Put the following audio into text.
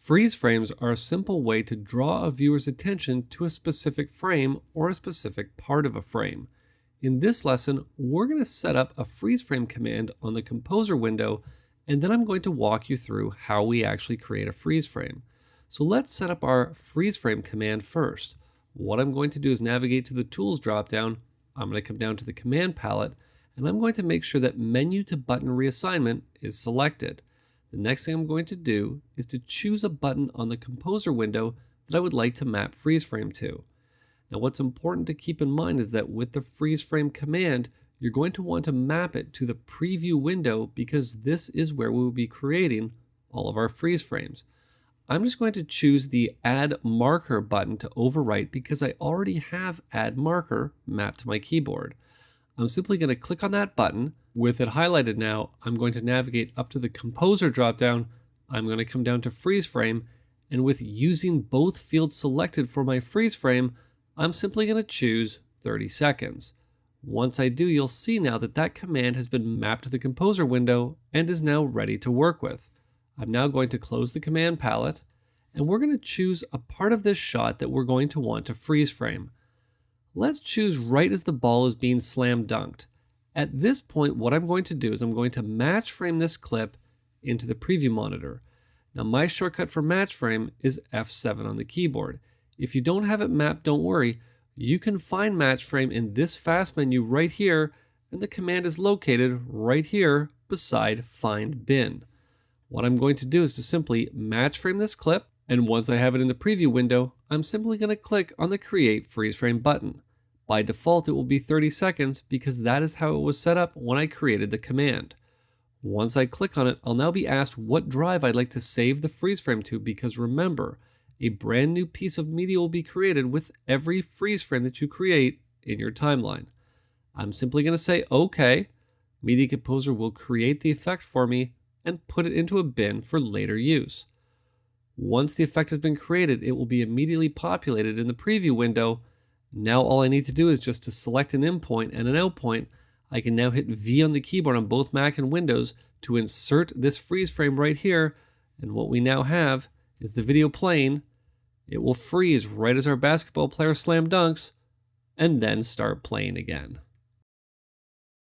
Freeze frames are a simple way to draw a viewer's attention to a specific frame or a specific part of a frame. In this lesson, we're going to set up a freeze frame command on the Composer window, and then I'm going to walk you through how we actually create a freeze frame. So let's set up our freeze frame command first. What I'm going to do is navigate to the Tools dropdown. I'm going to come down to the Command palette, and I'm going to make sure that Menu to Button Reassignment is selected. The next thing I'm going to do is to choose a button on the Composer window that I would like to map freeze frame to. Now what's important to keep in mind is that with the freeze frame command, you're going to want to map it to the preview window because this is where we will be creating all of our freeze frames. I'm just going to choose the Add Marker button to overwrite because I already have Add Marker mapped to my keyboard. I'm simply going to click on that button. With it highlighted now, I'm going to navigate up to the Composer dropdown. I'm going to come down to Freeze Frame, and with using both fields selected for my freeze frame, I'm simply going to choose 30 seconds. Once I do, you'll see now that that command has been mapped to the Composer window and is now ready to work with. I'm now going to close the Command palette, and we're going to choose a part of this shot that we're going to want to freeze frame. Let's choose right as the ball is being slam dunked. At this point, what I'm going to do is I'm going to match frame this clip into the preview monitor. Now my shortcut for match frame is F7 on the keyboard. If you don't have it mapped, don't worry. You can find match frame in this fast menu right here, and the command is located right here beside Find Bin. What I'm going to do is to simply match frame this clip, and once I have it in the preview window, I'm simply going to click on the Create Freeze Frame button. By default, it will be 30 seconds because that is how it was set up when I created the command. Once I click on it, I'll now be asked what drive I'd like to save the freeze frame to because remember, a brand new piece of media will be created with every freeze frame that you create in your timeline. I'm simply going to say OK. Media Composer will create the effect for me and put it into a bin for later use. Once the effect has been created, it will be immediately populated in the preview window. Now all I need to do is just to select an in point and an out point. I can now hit V on the keyboard on both Mac and Windows to insert this freeze frame right here. And what we now have is the video playing. It will freeze right as our basketball player slam dunks and then start playing again.